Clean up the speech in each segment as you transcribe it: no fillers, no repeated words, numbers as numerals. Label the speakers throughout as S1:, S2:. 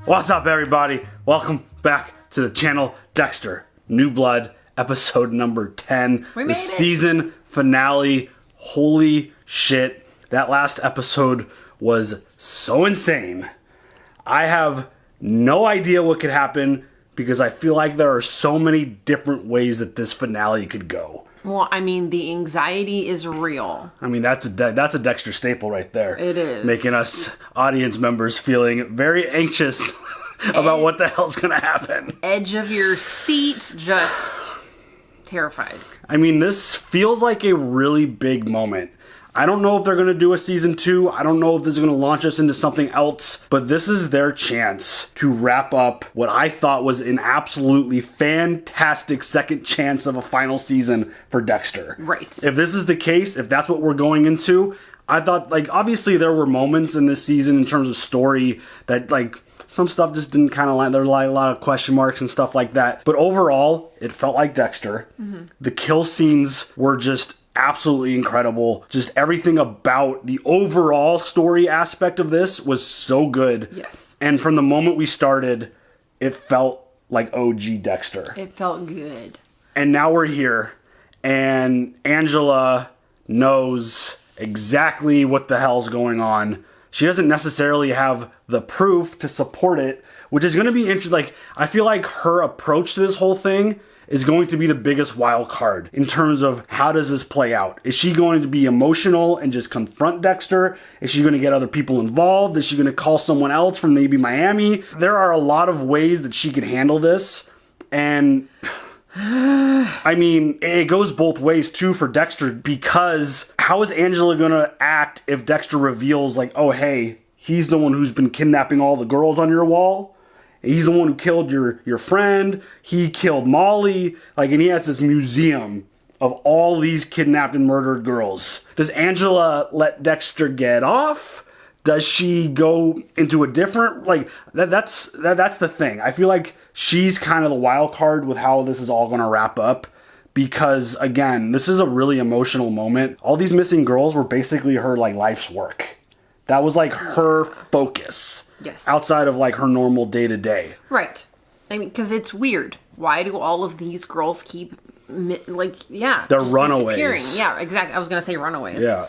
S1: What's up, everybody? Welcome back to the channel. Dexter, New Blood, episode number 10.
S2: We made
S1: the
S2: it.
S1: Season finale. Holy shit. That last episode was so insane. I have no idea what could happen because I feel like there are so many different ways that this finale could go.
S2: Well, I mean, the anxiety is real.
S1: I mean, that's a Dexter staple right there.
S2: It is.
S1: Making us audience members feeling very anxious about what the hell's gonna happen.
S2: Edge of your seat, just terrified.
S1: I mean, this feels like a really big moment. I don't know if they're gonna do a season 2. I don't know if this is gonna launch us into something else, but this is their chance to wrap up what I thought was an absolutely fantastic second chance of a final season for Dexter.
S2: Right.
S1: If this is the case, if that's what we're going into, I thought, like, obviously there were moments in this season in terms of story that, like, some stuff just didn't kind of land. There were a lot of question marks and stuff like that. But overall, it felt like Dexter. Mm-hmm. The kill scenes were just absolutely incredible. Just everything about the overall story aspect of this was so good.
S2: Yes.
S1: And from the moment we started, it felt like OG Dexter.
S2: It felt good.
S1: And now we're here, and Angela knows exactly what the hell's going on. She doesn't necessarily have the proof to support it, which is going to be interesting. Like, I feel like her approach to this whole thing is going to be the biggest wild card in terms of how does this play out. Is she going to be emotional and just confront Dexter? Is she going to get other people involved? Is she going to call someone else from maybe Miami? There are a lot of ways that she could handle this, and I mean, it goes both ways too for Dexter, because how is Angela gonna act if Dexter reveals, like, oh hey, he's the one who's been kidnapping all the girls on your wall? He's the one who killed your friend. He killed Molly. Like, and he has this museum of all these kidnapped and murdered girls. Does Angela let Dexter get off? Does she go into a different, like, that's the thing. I feel like she's kind of the wild card with how this is all going to wrap up, because again, this is a really emotional moment. All these missing girls were basically her, like, life's work. That was like her focus.
S2: Yes.
S1: Outside of, like, her normal day-to-day.
S2: Right. I mean, because it's weird. Why do all of these girls keep, like, yeah.
S1: They're runaways.
S2: Disappearing? Yeah, exactly. I was going to say runaways.
S1: Yeah.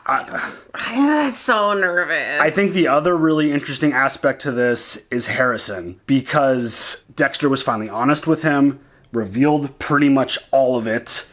S2: I'm so nervous.
S1: I think the other really interesting aspect to this is Harrison, because Dexter was finally honest with him, revealed pretty much all of it.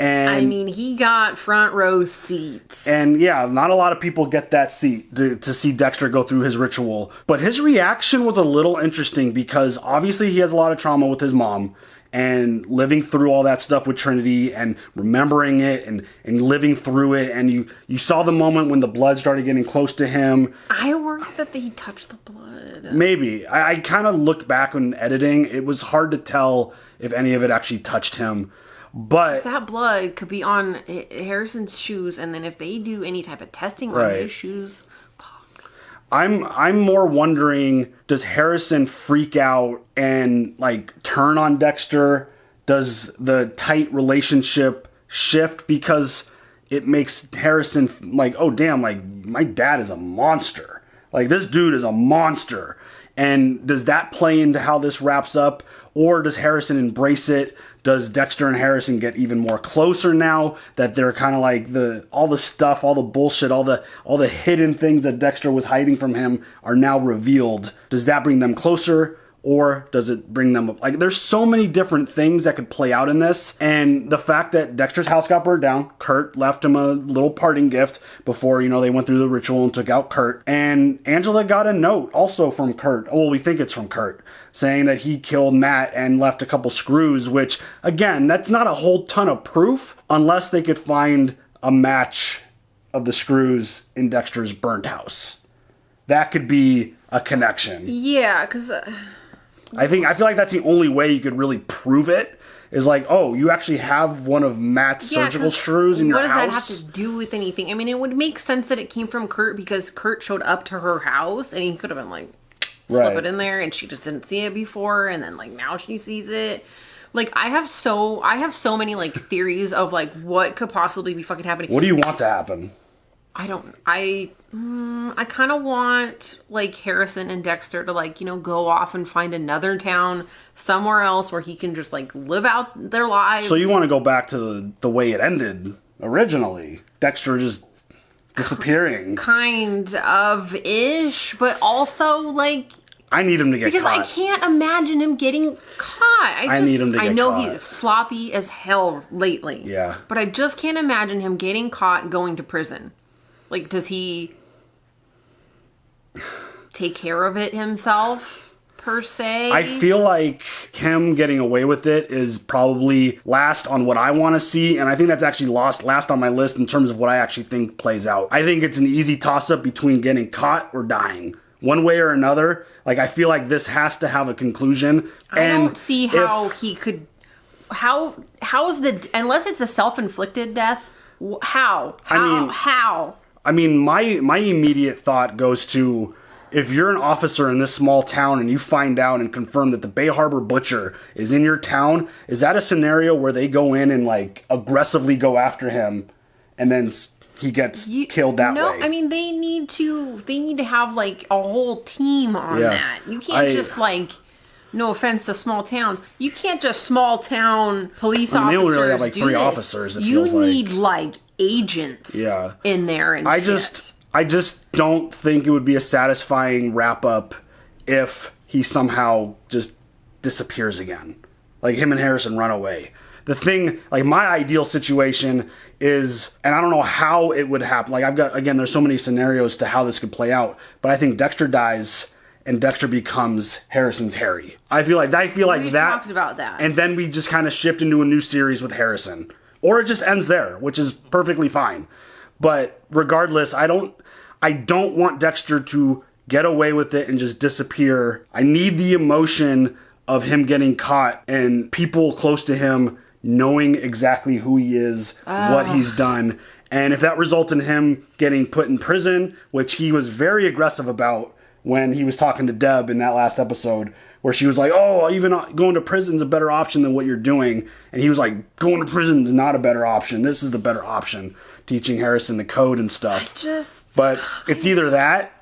S1: And
S2: I mean, he got front row seats.
S1: And yeah, not a lot of people get that seat to see Dexter go through his ritual. But his reaction was a little interesting because obviously he has a lot of trauma with his mom, and living through all that stuff with Trinity and remembering it and living through it. And you saw the moment when the blood started getting close to him.
S2: I worried that he touched the blood.
S1: Maybe. I kind of looked back when editing. It was hard to tell if any of it actually touched him. But
S2: that blood could be on Harrison's shoes, and then if they do any type of testing on his shoes, fuck.
S1: I'm more wondering, does Harrison freak out and, like, turn on Dexter? Does the tight relationship shift because it makes Harrison like, oh damn, like, my dad is a monster. Like, this dude is a monster. And does that play into how this wraps up? Or does Harrison embrace it? Does Dexter and Harrison get even more closer now that they're kind of like all the stuff, all the bullshit, all the hidden things that Dexter was hiding from him are now revealed? Does that bring them closer? Or does it bring them up? Like, there's so many different things that could play out in this. And the fact that Dexter's house got burned down, Kurt left him a little parting gift before, they went through the ritual and took out Kurt. And Angela got a note also from Kurt. Well, we think it's from Kurt, saying that he killed Matt and left a couple screws, which, again, that's not a whole ton of proof unless they could find a match of the screws in Dexter's burnt house. That could be a connection.
S2: Yeah, because
S1: I feel like that's the only way you could really prove it, is like, oh, you actually have one of Matt's surgical screws in your house?
S2: What does that have to do with anything? I mean, it would make sense that it came from Kurt because Kurt showed up to her house and he could have been like, slip it in there, and she just didn't see it before, and then, like, now she sees it. Like, I have so many, like, theories of, like, what could possibly be fucking happening.
S1: What do you want to happen?
S2: I kind of want, like, Harrison and Dexter to, like, you know, go off and find another town somewhere else where he can just, like, live out their lives.
S1: So you want to go back to the way it ended originally. Dexter just disappearing.
S2: Kind of ish, but also, like...
S1: I need him to get caught.
S2: Because I can't imagine him getting caught.
S1: I need him to get caught.
S2: I know he's sloppy as hell lately.
S1: Yeah.
S2: But I just can't imagine him getting caught going to prison. Like, does he take care of it himself, per se?
S1: I feel like him getting away with it is probably last on what I want to see, and I think that's actually last on my list in terms of what I actually think plays out. I think it's an easy toss-up between getting caught or dying. One way or another. Like, I feel like this has to have a conclusion.
S2: I don't see how he could... How is the... Unless it's a self-inflicted death, how? I mean, my immediate thought goes to, if you're an officer in this small town and you find out and confirm that the Bay Harbor Butcher is in your town, is that a scenario where they go in and, like, aggressively go after him and then he gets killed that way? No, I mean, they need to have, like, a whole team on that. You can't just, like... No offense to small towns. You can't just small town police officers. They don't really have, like, 3
S1: officers, it
S2: feels
S1: like.
S2: You need, like, agents in there and I
S1: just don't think it would be a satisfying wrap-up if he somehow just disappears again. Like, him and Harrison run away. The thing, like, my ideal situation is, and I don't know how it would happen. Like, there's so many scenarios to how this could play out, but I think Dexter dies and Dexter becomes Harrison's Harry. I feel like
S2: we talked about that.
S1: And then we just kind of shift into a new series with Harrison. Or it just ends there, which is perfectly fine. But regardless, I don't want Dexter to get away with it and just disappear. I need the emotion of him getting caught and people close to him knowing exactly who he is, what he's done. And if that results in him getting put in prison, which he was very aggressive about when he was talking to Deb in that last episode, where she was like, oh, even going to prison's a better option than what you're doing. And he was like, going to prison is not a better option. This is the better option. Teaching Harrison the code and stuff. But it's either that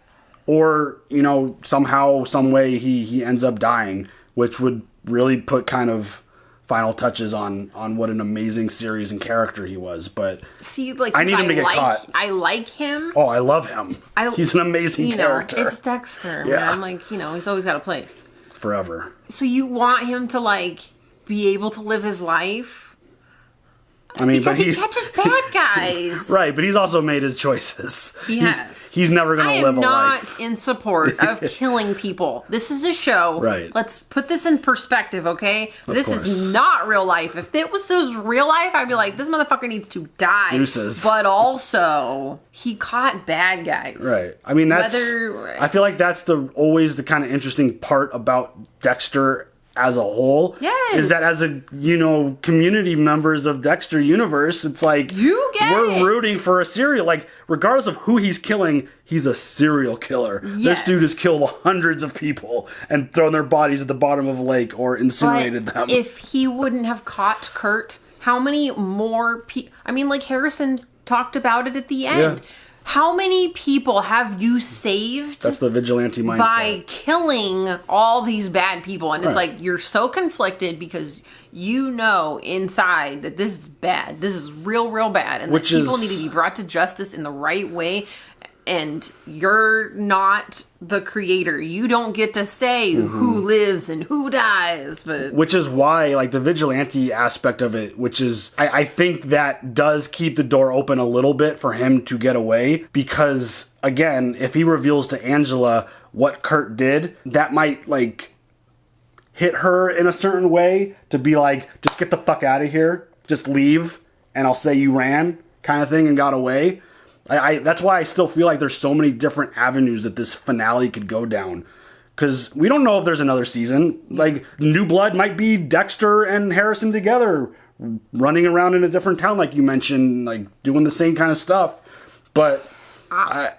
S1: or, you know, somehow, some way he ends up dying, which would really put kind of final touches on what an amazing series and character he was. But
S2: see, like,
S1: I need him to get caught.
S2: I like him.
S1: Oh, I love him. He's an amazing character.
S2: It's Dexter, man. Like, you know, he's always got a place.
S1: Forever.
S2: So you want him to, like, be able to live his life?
S1: I mean,
S2: because he catches bad guys.
S1: Right, but he's also made his choices.
S2: He has.
S1: He's never going to live a life.
S2: I am not in support of killing people. This is a show.
S1: Right.
S2: Let's put this in perspective, okay? This
S1: course.
S2: is not real life. If it was real life, I'd be like, this motherfucker needs to die.
S1: Deuces.
S2: But also, he caught bad guys.
S1: Right. I mean, I feel like that's always the kind of interesting part about Dexter as a whole.
S2: Yes.
S1: Is that as a, you know, community members of Dexter universe, it's like we're rooting for a serial, like, regardless of who he's killing, he's a serial killer.
S2: Yes.
S1: This dude has killed hundreds of people and thrown their bodies at the bottom of a lake or incinerated them.
S2: If he wouldn't have caught Kurt, how many more people, I mean, like, Harrison talked about it at the end. Yeah. How many people have you saved?
S1: That's the vigilante mindset.
S2: By killing all these bad people. And it's like, you're so conflicted because you know inside that this is bad. This is real, real bad. And that people need to be brought to justice in the right way. And you're not the creator. You don't get to say who lives and who dies. But
S1: which is why, like, the vigilante aspect of it, which is, I think that does keep the door open a little bit for him to get away. Because, again, if he reveals to Angela what Kurt did, that might, like, hit her in a certain way to be like, just get the fuck out of here. Just leave, and I'll say you ran, kind of thing, and got away. That's why I still feel like there's so many different avenues that this finale could go down. Because we don't know if there's another season. Like, New Blood might be Dexter and Harrison together, running around in a different town, like you mentioned, like, doing the same kind of stuff. But,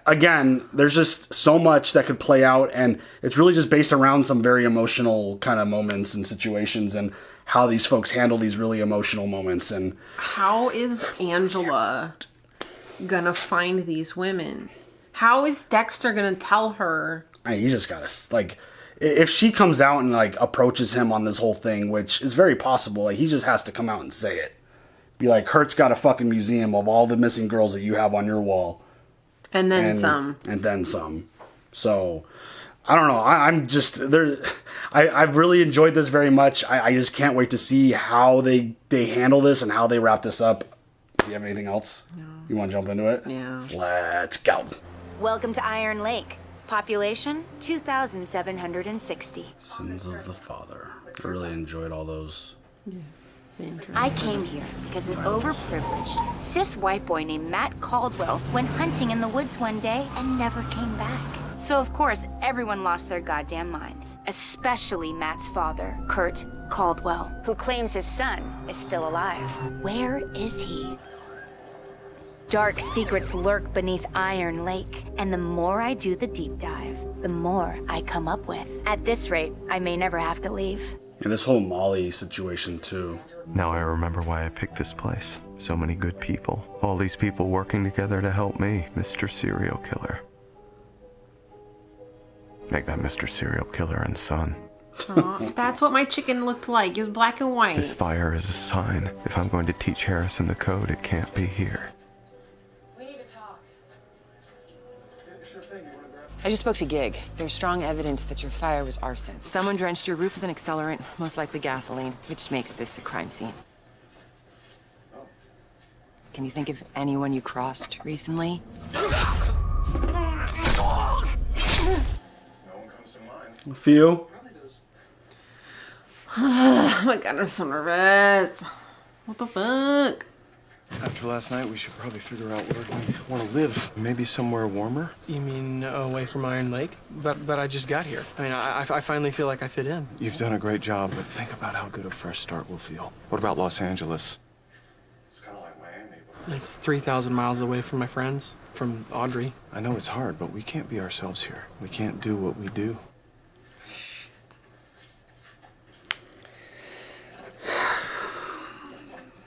S1: again, there's just so much that could play out, and it's really just based around some very emotional kind of moments and situations, and how these folks handle these really emotional moments. And
S2: how is Angela... gonna find these women? How is Dexter gonna tell her?
S1: I mean, he's just gotta, like, if she comes out and, like, approaches him on this whole thing, which is very possible, like, he just has to come out and say it. Be like, Kurt's got a fucking museum of all the missing girls that you have on your wall.
S2: And then some.
S1: And then some. So, I don't know. I'm just, there. I've really enjoyed this very much. I just can't wait to see how they handle this and how they wrap this up. Do you have anything else? No. You want to jump into it?
S2: Yeah.
S1: Let's go.
S3: Welcome to Iron Lake. Population 2,760.
S1: Sins of the Father. I really enjoyed all those.
S2: Yeah.
S3: I came here because an overprivileged, cis white boy named Matt Caldwell went hunting in the woods one day and never came back. So of course, everyone lost their goddamn minds, especially Matt's father, Kurt Caldwell, who claims his son is still alive. Where is he? Dark secrets lurk beneath Iron Lake, and the more I do the deep dive, the more I come up with. At this rate, I may never have to leave.
S1: And this whole Molly situation, too.
S4: Now I remember why I picked this place. So many good people. All these people working together to help me, Mr. Serial Killer. Make that Mr. Serial Killer and son.
S2: Aw, that's what my chicken looked like. It was black and white.
S4: This fire is a sign. If I'm going to teach Harrison the code, it can't be here.
S5: I just spoke to Gig. There's strong evidence that your fire was arson. Someone drenched your roof with an accelerant, most likely gasoline, which makes this a crime scene. Can you think of anyone you crossed recently?
S1: A few.
S2: Oh my god, I'm so nervous. What the fuck?
S4: After last night, we should probably figure out where we want to live. Maybe somewhere warmer?
S6: You mean away from Iron Lake? But I just got here. I mean, I finally feel like I fit in.
S4: You've done a great job, but think about how good a fresh start will feel. What about Los Angeles? It's kind of like Miami.
S6: It's 3,000 miles away from my friends, from Audrey.
S4: I know it's hard, but we can't be ourselves here. We can't do what we do.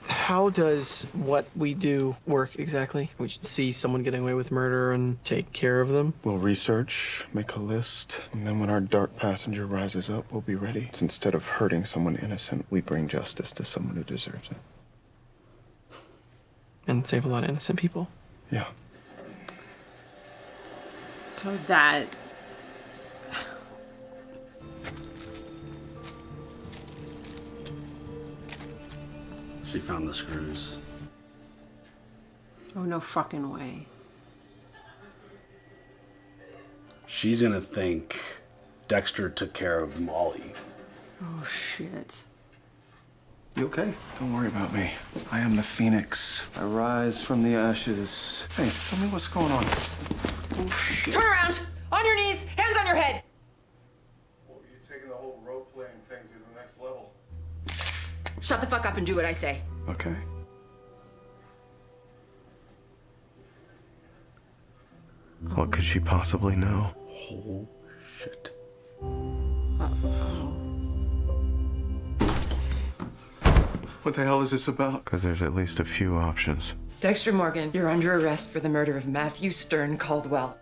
S6: How does what we do work exactly? We should see someone getting away with murder and take care of them.
S4: We'll research, make a list, and then when our dark passenger rises up, we'll be ready. So instead of hurting someone innocent, we bring justice to someone who deserves it.
S6: And save a lot of innocent people.
S4: Yeah.
S2: So that...
S1: She found the screws.
S2: Oh, no fucking way.
S1: She's gonna think Dexter took care of Molly.
S2: Oh, shit.
S4: You okay? Don't worry about me. I am the Phoenix. I rise from the ashes. Hey, tell me what's going on.
S1: Oh, shit.
S5: Turn around! On your knees! Hands on your head!
S4: Well, you're taking the whole role-playing thing to the next level.
S5: Shut the fuck up and do what I say.
S4: Okay. What could she possibly know?
S1: Oh, shit.
S4: What the hell is this about? Because there's at least a few options.
S5: Dexter Morgan, you're under arrest for the murder of Matthew Stern Caldwell.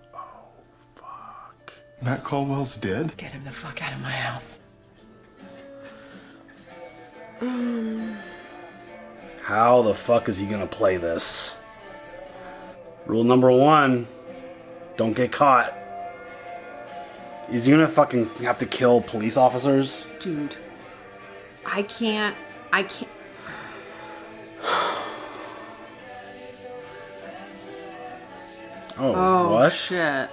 S1: Fuck.
S4: Matt Caldwell's dead?
S5: Get him the fuck out of my house.
S1: How the fuck is he gonna play this? Rule number 1, don't get caught. Is he gonna fucking have to kill police officers?
S2: Dude. I can't...
S1: Oh, what?
S2: Shit.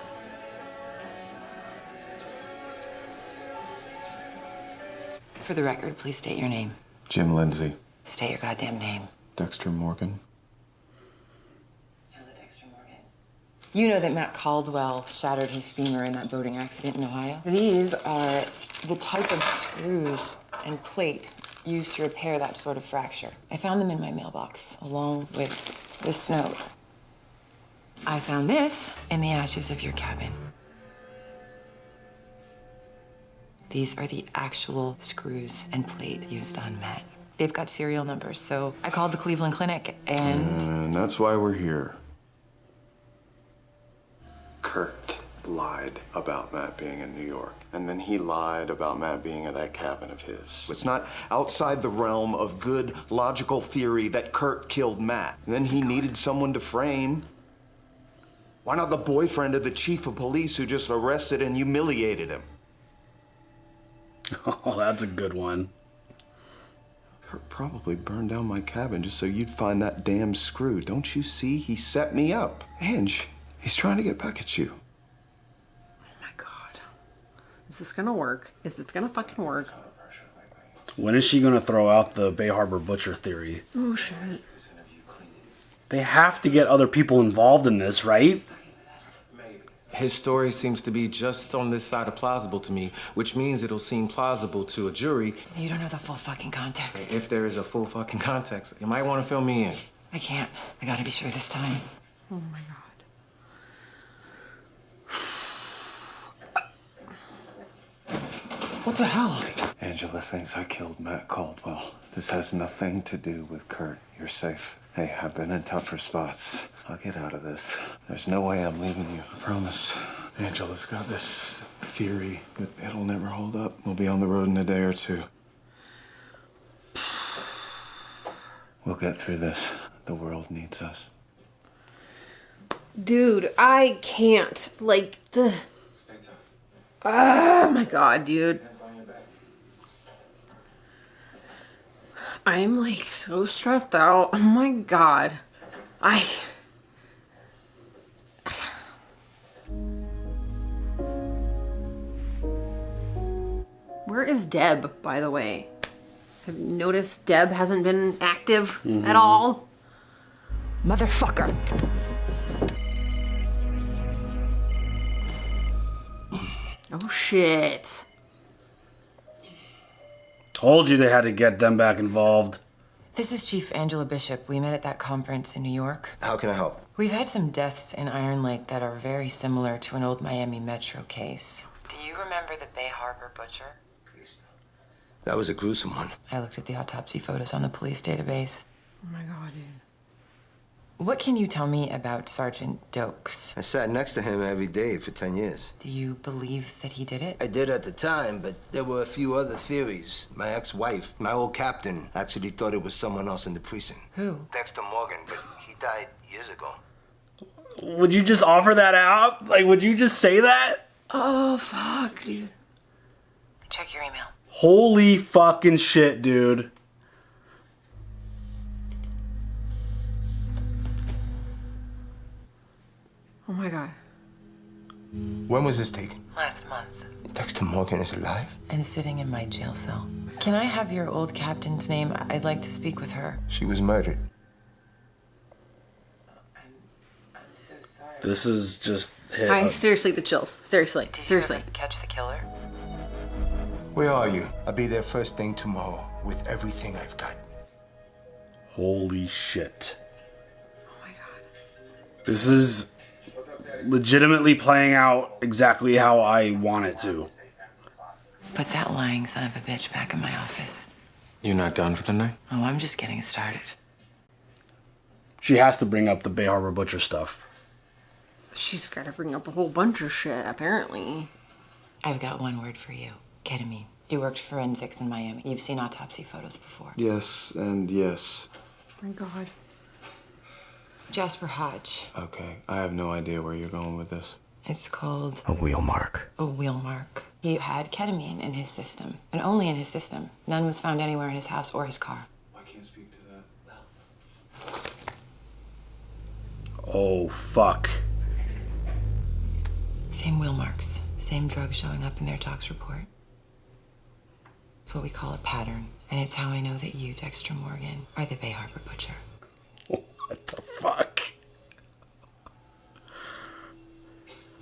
S5: For the record, please state your name.
S4: Jim Lindsay.
S5: State your goddamn name.
S4: Dexter Morgan.
S5: Hello, Dexter Morgan. You know that Matt Caldwell shattered his femur in that boating accident in Ohio? These are the type of screws and plate used to repair that sort of fracture. I found them in my mailbox, along with this note. I found this in the ashes of your cabin. These are the actual screws and plate used on Matt. They've got serial numbers, so I called the Cleveland Clinic and...
S4: And that's why we're here. Kurt lied about Matt being in New York. And then he lied about Matt being at that cabin of his. It's not outside the realm of good logical theory that Kurt killed Matt. And then he needed someone to frame. Why not the boyfriend of the chief of police who just arrested and humiliated him?
S1: Oh, that's a good one.
S4: Kurt probably burned down my cabin just so you'd find that damn screw. Don't you see? He set me up. Ange, he's trying to get back at you.
S2: Oh my god. Is this gonna work? Is this gonna fucking work?
S1: When is she gonna throw out the Bay Harbor Butcher theory?
S2: Oh shit.
S1: They have to get other people involved in this, right?
S7: His story seems to be just on this side of plausible to me, which means it'll seem plausible to a jury.
S5: You don't know the full fucking context.
S7: If there is a full fucking context, you might want to fill me in.
S5: I can't. I gotta be sure this time.
S2: Oh my god.
S4: What the hell? Angela thinks I killed Matt Caldwell. This has nothing to do with Kurt. You're safe. Hey, I've been in tougher spots. I'll get out of this. There's no way I'm leaving you. I promise. Angela's got this theory that it'll never hold up. We'll be on the road in a day or two. We'll get through this. The world needs us.
S2: Dude, I can't. Like, the... Oh my god, dude. I'm like so stressed out. Oh my god. Where is Deb, by the way? Have you noticed Deb hasn't been active at all?
S5: Motherfucker!
S2: Oh shit.
S1: Told you they had to get them back involved.
S5: This is Chief Angela Bishop. We met at that conference in New York.
S8: How can I help?
S5: We've had some deaths in Iron Lake that are very similar to an old Miami Metro case. Do you remember the Bay Harbor Butcher?
S8: That was a gruesome one.
S5: I looked at the autopsy photos on the police database.
S2: Oh my god, dude.
S5: What can you tell me about Sergeant Dokes?
S8: I sat next to him every day for 10 years.
S5: Do you believe that he did it?
S8: I did at the time, but there were a few other theories. My ex-wife, my old captain, actually thought it was someone else in the precinct.
S5: Who?
S8: Dexter Morgan, but he died years ago.
S1: Would you just offer that out? Like, would you just say that?
S2: Oh, fuck, dude.
S5: Check your email.
S1: Holy fucking shit, dude.
S2: Oh my god.
S8: When was this taken?
S5: Last month.
S8: Dexter Morgan is alive?
S5: And sitting in my jail cell. Can I have your old captain's name? I'd like to speak with her.
S8: She was murdered.
S5: I'm so sorry.
S1: This is just hit.
S2: Seriously, the chills. Seriously. Seriously.
S5: Catch the killer?
S8: Where are you? I'll be there first thing tomorrow with everything I've got.
S1: Holy shit.
S2: Oh my god.
S1: This is legitimately playing out exactly how I want it to.
S5: Put that lying son of a bitch back in my office.
S7: You're not done for the night?
S5: Oh, I'm just getting started.
S1: She has to bring up the Bay Harbor Butcher stuff.
S2: She's got to bring up a whole bunch of shit, apparently.
S5: I've got one word for you. Ketamine. You worked forensics in Miami. You've seen autopsy photos before.
S4: Yes, and yes.
S2: Oh my god.
S5: Jasper Hodge.
S4: Okay, I have no idea where you're going with this.
S5: It's called
S8: A wheel mark.
S5: a wheel mark. He had ketamine in his system, and only in his system. None was found anywhere in his house or his car.
S4: I can't speak to that.
S1: Oh, fuck.
S5: Same wheel marks, same drugs showing up in their tox report. It's what we call a pattern, and it's how I know that you, Dexter Morgan, are the Bay Harbor Butcher.
S1: What the fuck?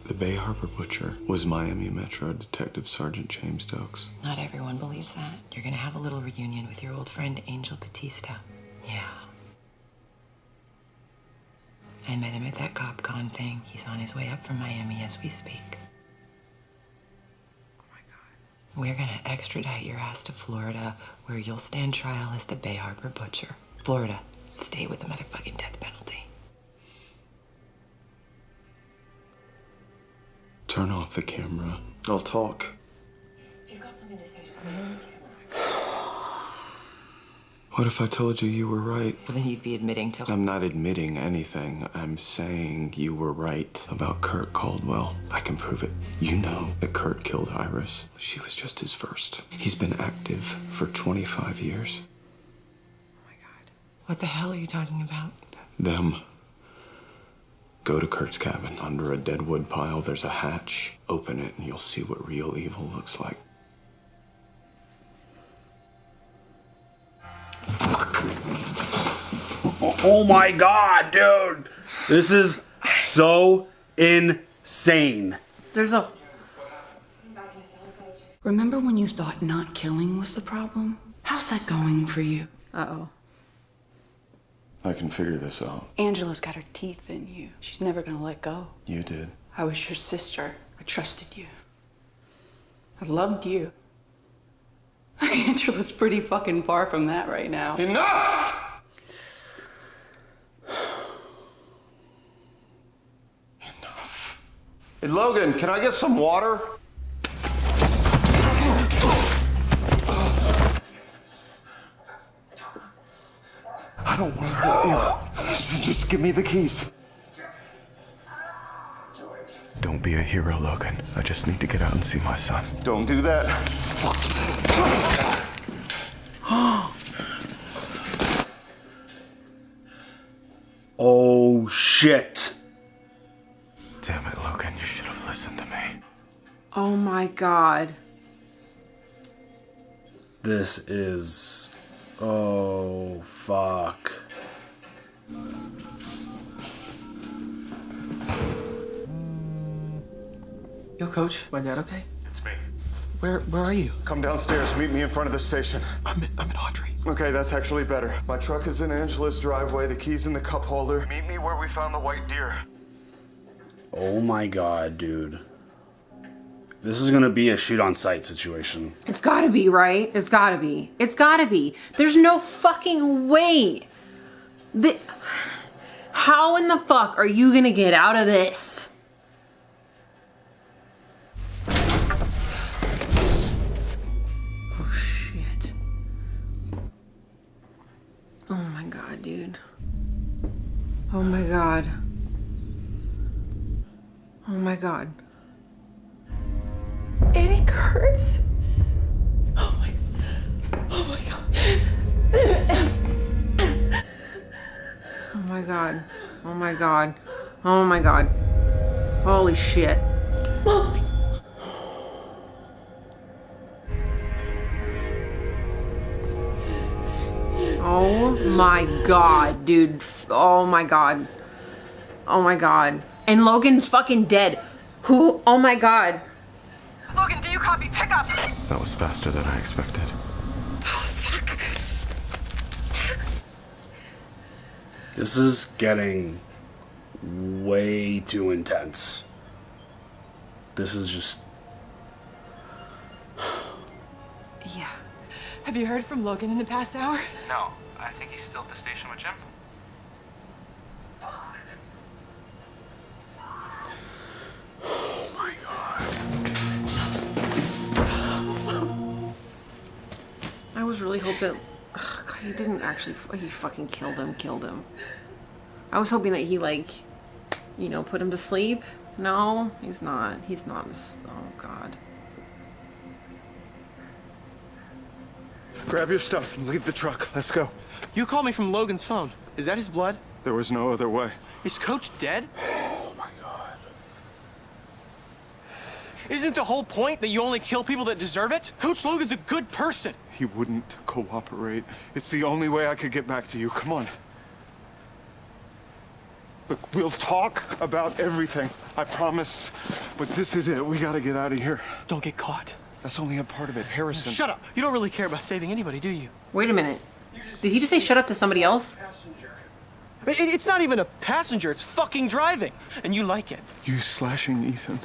S4: The Bay Harbor Butcher was Miami Metro Detective Sergeant James Dokes.
S5: Not everyone believes that. You're gonna have a little reunion with your old friend Angel Batista. Yeah. I met him at that CopCon thing. He's on his way up from Miami as we speak.
S2: Oh my god.
S5: We're gonna extradite your ass to Florida, where you'll stand trial as the Bay Harbor Butcher. Florida, stay with the motherfucking death penalty.
S4: Turn off the camera. I'll talk.
S5: You've got something to say, just
S4: What if I told you you were right?
S5: Well, then you'd be admitting to...
S4: I'm not admitting anything. I'm saying you were right about Kurt Caldwell. I can prove it. You know that Kurt killed Iris. She was just his first. He's been active for 25 years.
S2: Oh my God.
S5: What the hell are you talking about?
S4: Them. Go to Kurt's cabin. Under a dead wood pile, there's a hatch. Open it and you'll see what real evil looks like.
S1: Oh my God, dude. This is so insane.
S2: There's a...
S9: Remember when you thought not killing was the problem? How's that going for you?
S2: Uh-oh.
S4: I can figure this out.
S9: Angela's got her teeth in you. She's never gonna let go.
S4: You did.
S9: I was your sister. I trusted you. I loved you. Angela's pretty fucking far from that right now.
S4: Enough! Enough. Hey, Logan, can I get some water? I don't want to hurt you. Just give me the keys. Don't be a hero, Logan. I just need to get out and see my son. Don't do that.
S1: Oh, shit.
S4: Damn it, Logan. You should have listened to me.
S2: Oh my God.
S1: This is... Oh, fuck.
S6: Yo, Coach, my dad okay?
S10: It's me.
S6: Where are you?
S4: Come downstairs. Meet me in front of the station.
S6: I'm at Audrey's.
S4: Okay, that's actually better. My truck is in Angela's driveway. The key's in the cup holder. Meet me where we found the white deer.
S1: Oh my God, dude. This is gonna be a shoot-on-sight situation.
S2: It's gotta be, right? It's gotta be. It's gotta be. There's no fucking way. How in the fuck are you gonna get out of this? Oh, shit. Oh my God, dude. Oh my God. Oh my God.
S9: It hurts. Oh my God.
S2: Oh my God. Oh my God. Oh my God. Holy shit. Oh my God, dude. Oh my God. Oh my God. And Logan's fucking dead. Who? Oh my God.
S11: Logan, do you copy? Pick up!
S4: That was faster than I expected.
S11: Oh, fuck.
S1: This is getting way too intense. This is just...
S2: Yeah.
S5: Have you heard from Logan in the past hour?
S10: No, I think he's still at the station with Jim.
S1: Oh my God.
S2: I was really hoping... Oh God, he didn't actually... He fucking killed him. I was hoping that he, like, you know, put him to sleep. No, he's not. He's not. Oh God.
S4: Grab your stuff and leave the truck. Let's go.
S6: You called me from Logan's phone. Is that his blood?
S4: There was no other way.
S6: Is Coach dead?
S1: Oh my God.
S6: Isn't the whole point that you only kill people that deserve it? Coach Logan's a good person.
S4: He wouldn't cooperate. It's the only way I could get back to you. Come on. Look, we'll talk about everything. I promise. But this is it. We gotta get out of here.
S6: Don't get caught.
S4: That's only a part of it. Harrison.
S6: Shut up. You don't really care about saving anybody, do you?
S2: Wait a minute. Did he just say shut up to somebody else?
S6: It's not even a passenger. It's fucking driving. And you like it.
S4: You slashing Ethan.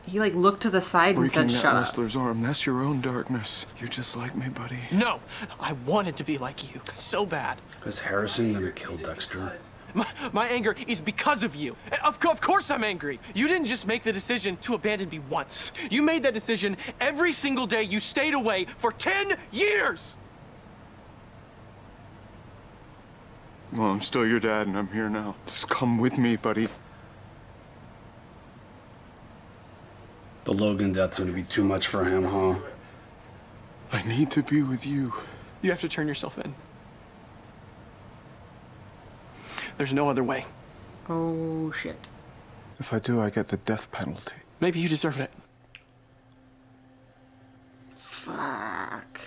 S2: He like looked to the side and
S4: Breaking
S2: said
S4: that
S2: shut up.
S4: wrestler's arm. That's your own darkness. You're just like me, buddy.
S6: No. I wanted to be like you. So bad.
S1: Is Harrison gonna kill Dexter?
S6: My anger is because of you. Of course I'm angry. You didn't just make the decision to abandon me once. You made that decision every single day you stayed away for 10 years!
S4: Well, I'm still your dad, and I'm here now. Just come with me, buddy.
S1: The Logan death's gonna be too much for him, huh?
S4: I need to be with you.
S6: You have to turn yourself in. There's no other way.
S2: Oh, shit.
S4: If I do, I get the death penalty.
S6: Maybe you deserve it.
S2: Fuck.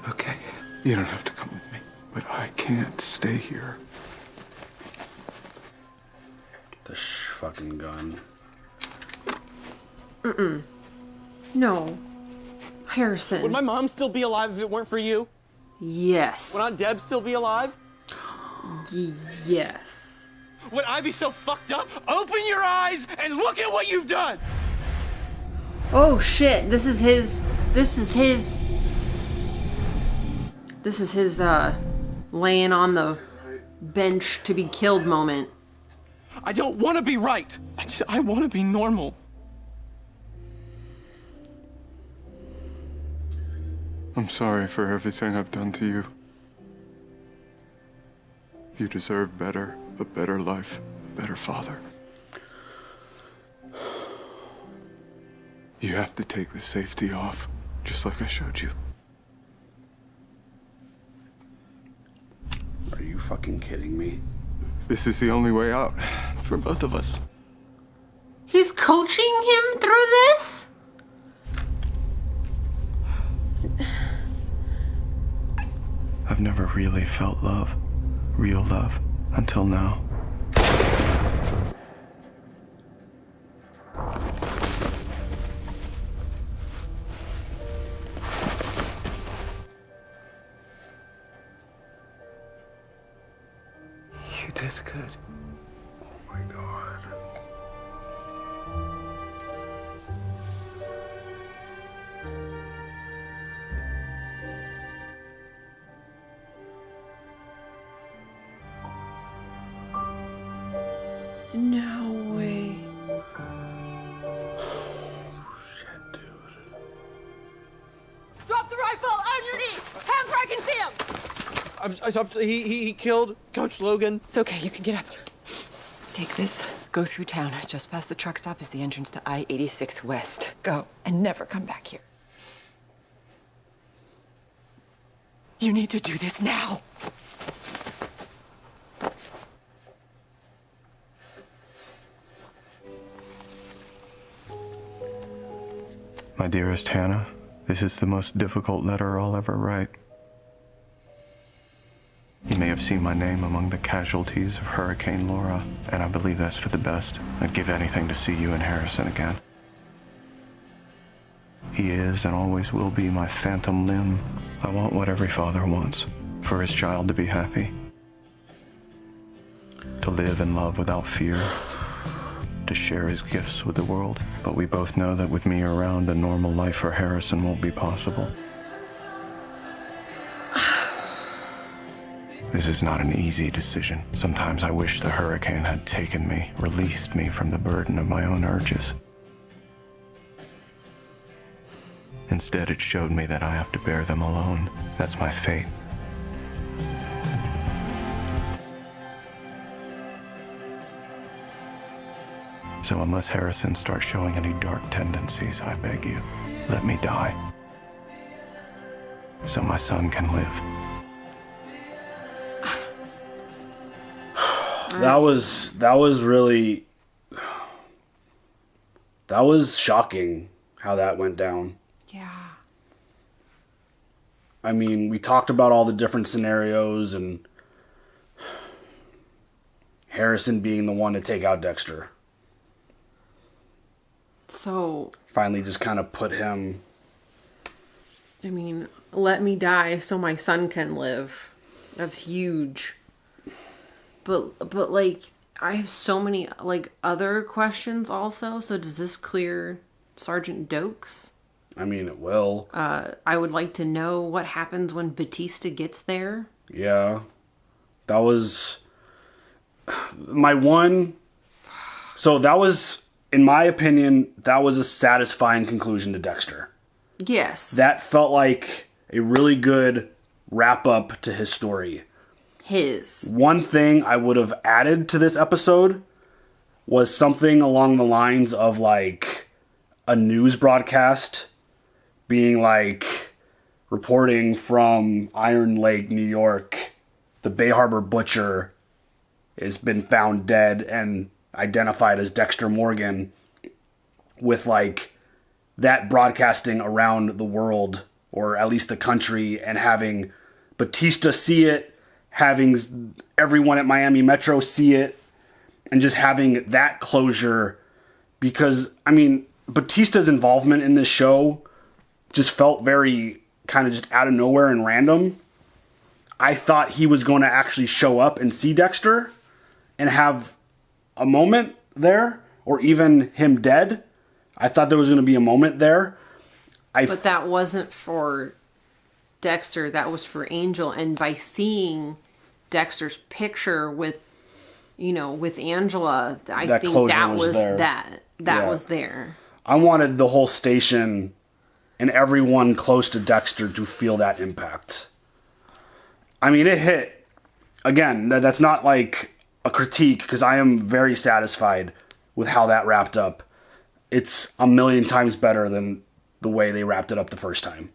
S4: Okay. You don't have to come with me, but I can't stay here.
S1: The fucking gun.
S2: No. Harrison.
S6: Would my mom still be alive if it weren't for you?
S2: Yes.
S6: Would Aunt Deb still be alive?
S2: Yes.
S6: Would I be so fucked up? Open your eyes and look at what you've done!
S2: Oh shit, this is his laying on the bench to be killed moment.
S6: I don't want to be right. I want to be normal.
S4: I'm sorry for everything I've done to you. You deserve better, a better life, a better father. You have to take the safety off, just like I showed you.
S1: Are you fucking kidding me?
S4: This is the only way out.
S6: For both of us.
S2: He's coaching him through this?
S4: I've never really felt love, real love, until now. You did good.
S1: Oh my god.
S2: No way.
S1: Shit, dude.
S11: Drop the rifle on your knees! Hands where I can see him!
S6: He killed Coach Logan.
S5: It's okay, you can get up. Take this, go through town. Just past the truck stop is the entrance to I-86 West. Go, and never come back here. You need to do this now.
S4: My dearest Hannah, this is the most difficult letter I'll ever write. You may have seen my name among the casualties of Hurricane Laura, and I believe that's for the best. I'd give anything to see you and Harrison again. He is and always will be my phantom limb. I want what every father wants, for his child to be happy. To live and love without fear. To share his gifts with the world. But we both know that with me around, a normal life for Harrison won't be possible. This is not an easy decision. Sometimes I wish the hurricane had taken me, released me from the burden of my own urges. Instead, it showed me that I have to bear them alone. That's my fate. So unless Harrison starts showing any dark tendencies, I beg you, let me die. So my son can live.
S1: That was really, that was shocking how that went down.
S2: Yeah.
S1: I mean, we talked about all the different scenarios and Harrison being the one to take out Dexter.
S2: So
S1: Finally just kind of put him...
S2: I mean, let me die so my son can live. That's huge. But like, I have so many like other questions also. So does this clear Sergeant Dokes?
S1: I mean, it will.
S2: I would like to know what happens when Batista gets there.
S1: Yeah. That was my one. So that was, in my opinion, that was a satisfying conclusion to Dexter.
S2: Yes.
S1: That felt like a really good wrap up to his story. One thing I would have added to this episode was something along the lines of like a news broadcast being like reporting from Iron Lake, New York, the Bay Harbor Butcher has been found dead and identified as Dexter Morgan, with like that broadcasting around the world, or at least the country, and having Batista see it, having everyone at Miami Metro see it, and just having that closure. Because, I mean, Batista's involvement in this show just felt very kind of just out of nowhere and random. I thought he was going to actually show up and see Dexter and have a moment there, or even him dead. I thought there was going to be a moment there.
S2: But that wasn't for Dexter, that was for Angel. And by seeing Dexter's picture with, you know, with Angela, I think that was
S1: there.
S2: that was there.
S1: I wanted the whole station and everyone close to Dexter to feel that impact. I mean, it hit. Again, that's not like a critique, because I am very satisfied with how that wrapped up. It's a million times better than the way they wrapped it up the first time.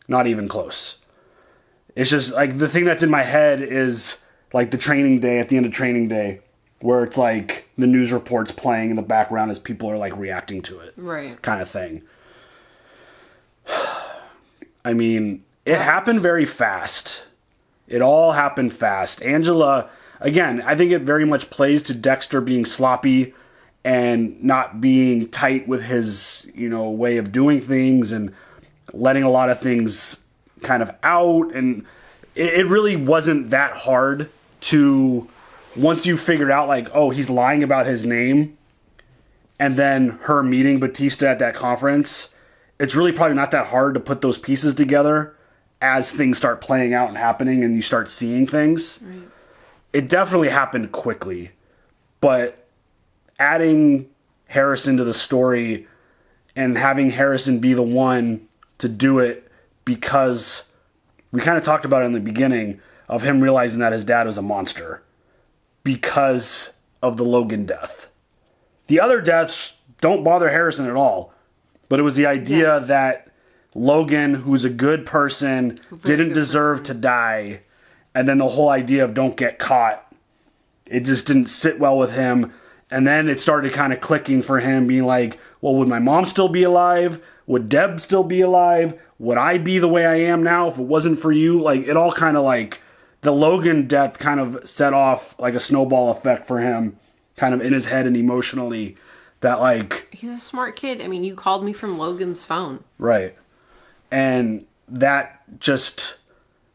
S1: Not even close. It's just like the thing that's in my head is like the training day, at the end of training day, where it's like the news reports playing in the background as people are like reacting to it.
S2: Right.
S1: Kind of thing. I mean, it happened very fast. It all happened fast. Angela, again, I think it very much plays to Dexter being sloppy and not being tight with his, you know, way of doing things, and letting a lot of things kind of out. And it really wasn't that hard to, once you figured out like, oh, he's lying about his name, and then her meeting Batista at that conference, it's really probably not that hard to put those pieces together as things start playing out and happening and you start seeing things. Right. It definitely happened quickly, but adding Harrison to the story and having Harrison be the one to do it, because we kind of talked about it in the beginning of him realizing that his dad was a monster because of the Logan death. The other deaths don't bother Harrison at all, but it was the idea that Logan, who's a good person, didn't deserve to die. And then the whole idea of don't get caught, it just didn't sit well with him. And then it started kind of clicking for him, being like, well, would my mom still be alive? Would Deb still be alive? Would I be the way I am now if it wasn't for you? Like, it all kind of like, the Logan death kind of set off like a snowball effect for him, kind of in his head and emotionally, that like...
S2: He's a smart kid. I mean, you called me from Logan's phone.
S1: Right. And that just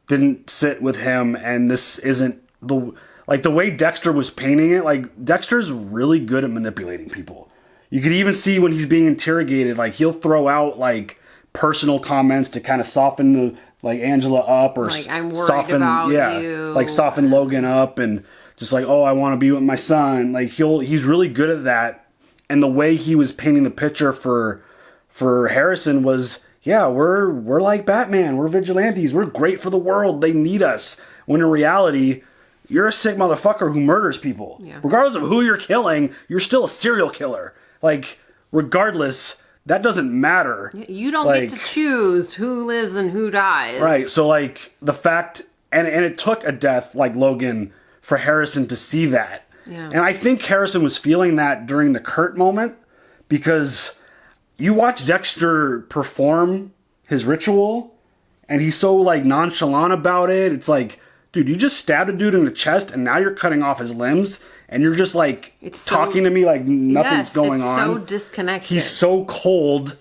S1: didn't sit with him, and this isn't the... Like, the way Dexter was painting it, like, Dexter's really good at manipulating people. You could even see when he's being interrogated, like, he'll throw out, like, personal comments to kind of soften the, like, Angela up, or
S2: like, I'm worried about you.
S1: Like, soften Logan up, and just like, oh, I want to be with my son. Like, he's really good at that. And the way he was painting the picture for Harrison was, yeah, we're like Batman. We're vigilantes. We're great for the world. They need us. When in reality, you're a sick motherfucker who murders people. Yeah. Regardless of who you're killing, you're still a serial killer. Like, regardless, that doesn't matter.
S2: You don't get to choose who lives and who dies.
S1: Right. So, like, the fact... And it took a death like Logan for Harrison to see that. Yeah. And I think Harrison was feeling that during the Kurt moment, because you watch Dexter perform his ritual, and he's so, like, nonchalant about it. It's like... Dude, you just stabbed a dude in the chest, and now you're cutting off his limbs, and you're just, like, talking to me like nothing's going on.
S2: It's so disconnected.
S1: He's so cold,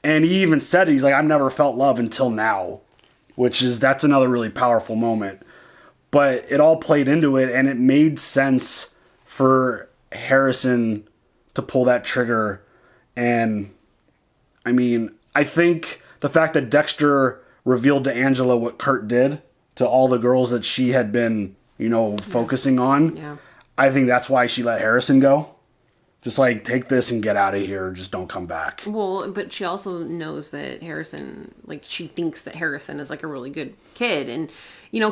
S1: and he even said, he's like, I've never felt love until now, that's another really powerful moment. But it all played into it, and it made sense for Harrison to pull that trigger. And, I mean, I think the fact that Dexter revealed to Angela what Kurt did to all the girls that she had been focusing on.
S2: Yeah.
S1: I think that's why she let Harrison go. Just like, take this and get out of here. Just don't come back.
S2: Well, but she also knows that Harrison, like, she thinks that Harrison is like a really good kid. And,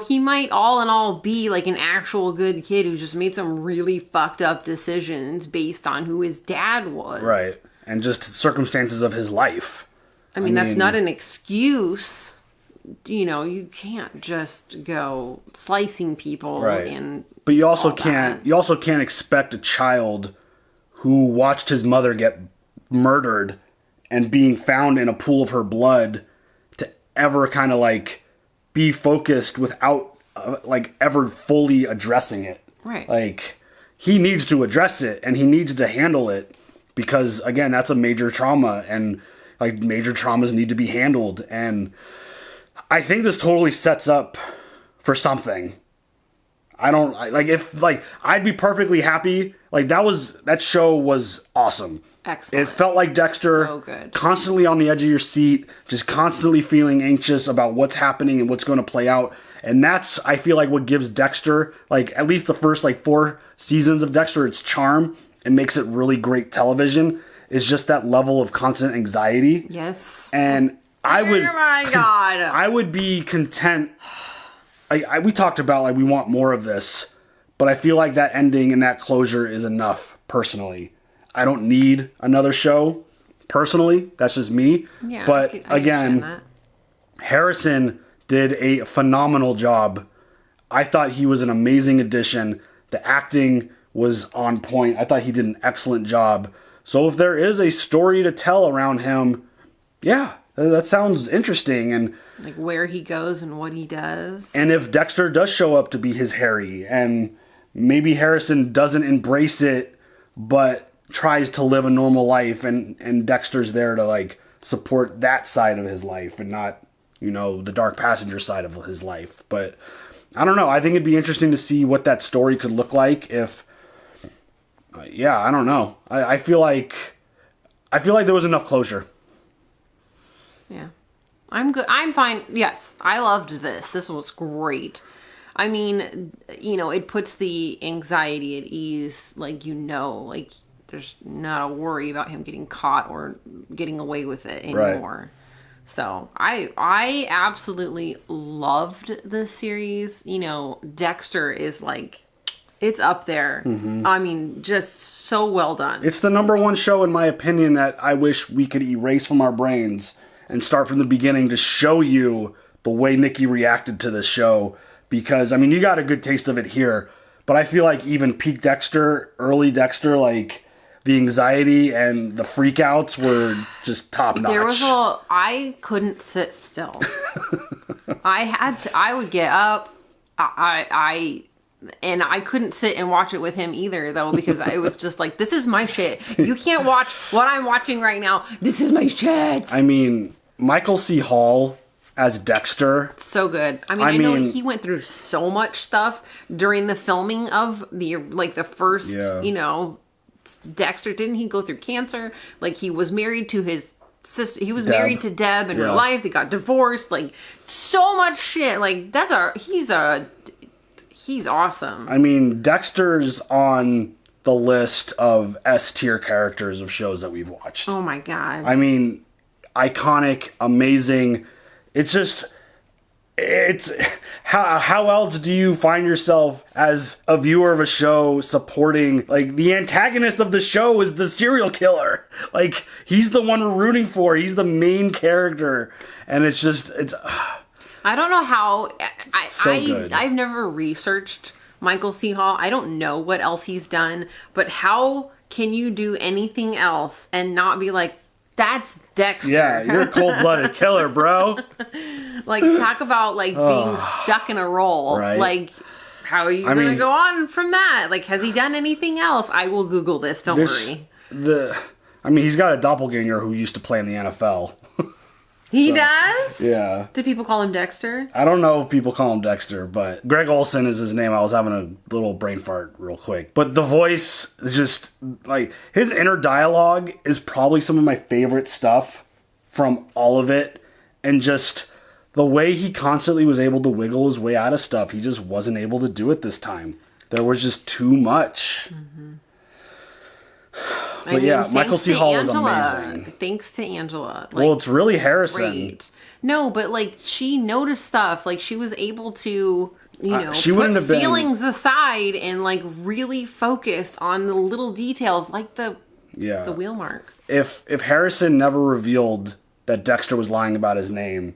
S2: he might all in all be like an actual good kid who's just made some really fucked up decisions based on who his dad was.
S1: Right. And just circumstances of his life.
S2: I mean, that's not an excuse. You can't just go slicing people.
S1: Right. But you also can't expect a child who watched his mother get murdered and being found in a pool of her blood to ever kind of like be focused without like ever fully addressing it.
S2: Right.
S1: Like, he needs to address it and he needs to handle it because, again, that's a major trauma and like major traumas need to be handled. And I think this totally sets up for something. I'd be perfectly happy. Like, that show was awesome.
S2: Excellent.
S1: It felt like Dexter,
S2: so good.
S1: Constantly on the edge of your seat, just constantly feeling anxious about what's happening and what's going to play out. And that's, I feel like, what gives Dexter, like, at least the first, 4 seasons of Dexter, its charm and makes it really great television, is just that level of constant anxiety.
S2: Yes.
S1: And I would...
S2: Oh my God.
S1: I would be content... we talked about, we want more of this, but I feel like that ending and that closure is enough, personally. I don't need another show, personally. That's just me.
S2: Yeah,
S1: but
S2: I
S1: again, Harrison did a phenomenal job. I thought he was an amazing addition. The acting was on point. I thought he did an excellent job. So if there is a story to tell around him, yeah, that sounds interesting. And
S2: like where he goes and what he does.
S1: And if Dexter does show up to be his Harry, and maybe Harrison doesn't embrace it, but tries to live a normal life, and Dexter's there to support that side of his life and not, the dark passenger side of his life. But I don't know. I think it'd be interesting to see what that story could look like if, I don't know. I feel like there was enough closure.
S2: Yeah. I'm good. I'm fine. Yes. I loved this. This was great. I mean, it puts the anxiety at ease. There's not a worry about him getting caught or getting away with it anymore. Right. So I absolutely loved this series. Dexter is it's up there. Mm-hmm. I mean, just so well done.
S1: It's the #1 show, in my opinion, that I wish we could erase from our brains and start from the beginning to show you the way Nikki reacted to this show. Because, you got a good taste of it here. But I feel like even peak Dexter, early Dexter, the anxiety and the freakouts were just top notch.
S2: I couldn't sit still. I would get up. And I couldn't sit and watch it with him either, though, because I was just this is my shit. You can't watch what I'm watching right now. This is my shit.
S1: Michael C. Hall as Dexter.
S2: So good. I know he went through so much stuff during the filming of the first, Dexter. Didn't he go through cancer? He was married to his sister. He was married to Deb in real life. They got divorced. So much shit. He's awesome.
S1: Dexter's on the list of S-tier characters of shows that we've watched.
S2: Oh my God.
S1: Iconic, amazing. It's how else do you find yourself as a viewer of a show supporting the antagonist of the show is the serial killer. He's the one we're rooting for. He's the main character, and it's
S2: I don't know how.
S1: Good.
S2: I've never researched Michael C. Hall. I don't know what else he's done, but how can you do anything else and not be that's Dexter?
S1: Yeah, you're a cold-blooded killer, bro.
S2: Talk about being stuck in a role.
S1: Right.
S2: How are you going to go on from that? Has he done anything else? I will Google this. Don't worry.
S1: He's got a doppelganger who used to play in the NFL.
S2: He does?
S1: Yeah.
S2: Do people call him Dexter?
S1: I don't know if people call him Dexter, but Greg Olson is his name. I was having a little brain fart real quick. But the voice is just, his inner dialogue is probably some of my favorite stuff from all of it. And just the way he constantly was able to wiggle his way out of stuff, he just wasn't able to do it this time. There was just too much. But yeah, Michael C. Hall was amazing.
S2: Thanks to Angela. Like,
S1: well, it's really Harrison.
S2: Great. No, but like she noticed stuff. Like she was able to, you know,
S1: she wouldn't have
S2: feelings aside and like really focus on the little details, like the wheel mark.
S1: If Harrison never revealed that Dexter was lying about his name,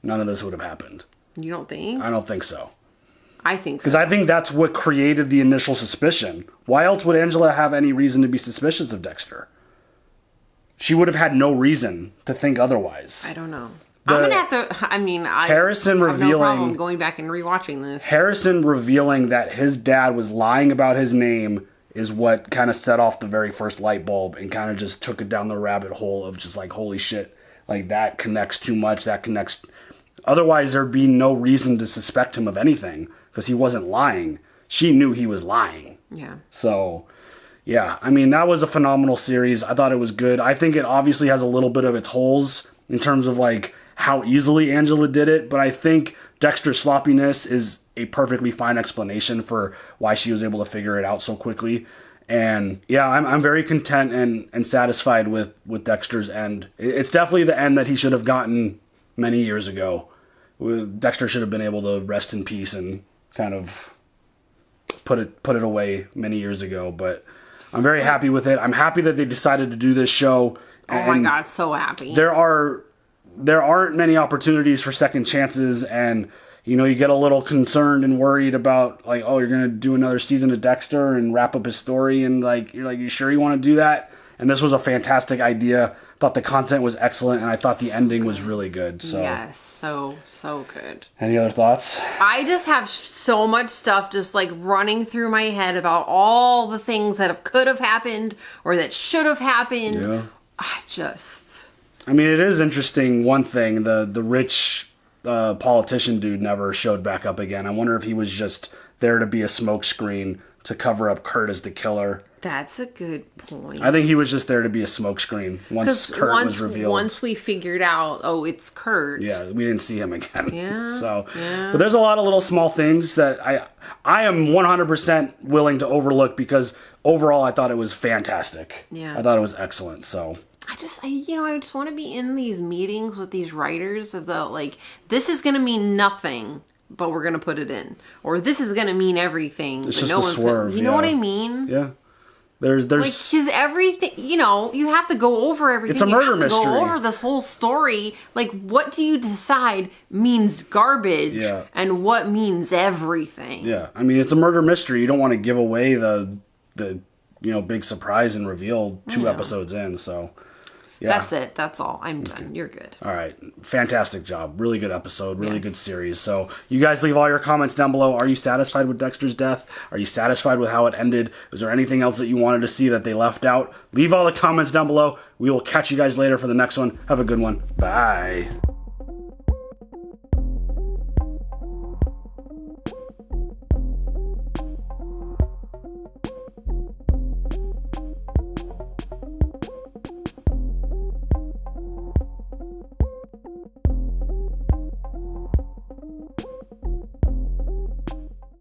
S1: none of this would have happened.
S2: You don't think?
S1: I don't think so.
S2: I think so.
S1: Because I think that's what created the initial suspicion. Why else would Angela have any reason to be suspicious of Dexter? She would have had no reason to think otherwise.
S2: I don't know. I'm gonna have to. I mean,
S1: Harrison
S2: have no problem
S1: revealing
S2: going back and rewatching this.
S1: Harrison revealing that his dad was lying about his name is what kind of set off the very first light bulb and kind of just took it down the rabbit hole of just like, holy shit, like that connects too much. That connects. Otherwise, there'd be no reason to suspect him of anything because he wasn't lying. She knew he was lying.
S2: Yeah.
S1: So, yeah, I mean, that was a phenomenal series. I thought it was good. I think it obviously has a little bit of its holes in terms of like how easily Angela did it, but I think Dexter's sloppiness is a perfectly fine explanation for why she was able to figure it out so quickly. And yeah, I'm very content and satisfied with Dexter's end. It's definitely the end that he should have gotten many years ago. Dexter should have been able to rest in peace and kind of put it away many years ago. But I'm very happy with it. I'm happy that they decided to do this show.
S2: Oh my God, so happy.
S1: There aren't many opportunities for second chances, and you know, you get a little concerned and worried about like, oh, you're gonna do another season of Dexter and wrap up his story, and like you're like, you sure you want to do that? And this was a fantastic idea. Thought the content was excellent, and I thought the ending was really good. So
S2: yes, so good.
S1: Any other thoughts?
S2: I just have so much stuff just like running through my head about all the things that could have happened or that should have happened.
S1: Yeah.
S2: I
S1: mean, it is interesting. One thing, the rich politician dude never showed back up again. I wonder if he was just there to be a smokescreen to cover up Kurt as the killer.
S2: That's a good point.
S1: I think he was just there to be a smokescreen once Kurt was revealed.
S2: Once we figured out, oh, it's Kurt.
S1: Yeah, we didn't see him again.
S2: Yeah.
S1: But there's a lot of little small things that I am 100% willing to overlook because overall I thought it was fantastic.
S2: Yeah.
S1: I thought it was excellent. So
S2: I just want to be in these meetings with these writers about like, this is going to mean nothing, but we're going to put it in, or this is going to mean everything.
S1: It's
S2: but
S1: just
S2: no
S1: a
S2: one's
S1: swerve.
S2: You know what I mean?
S1: Yeah. There's like
S2: his everything. You know, you have to go over everything.
S1: It's a murder mystery.
S2: You have to go over this whole story. Like, what do you decide means garbage, and what means everything?
S1: Yeah, I mean, it's a murder mystery. You don't want to give away the big surprise and reveal 2 episodes in. So yeah,
S2: that's it. That's all. I'm done. You're good.
S1: All right. Fantastic job. Really good episode. Really good series. So you guys leave all your comments down below. Are you satisfied with Dexter's death? Are you satisfied with how it ended? Was there anything else that you wanted to see that they left out? Leave all the comments down below. We will catch you guys later for the next one. Have a good one. Bye.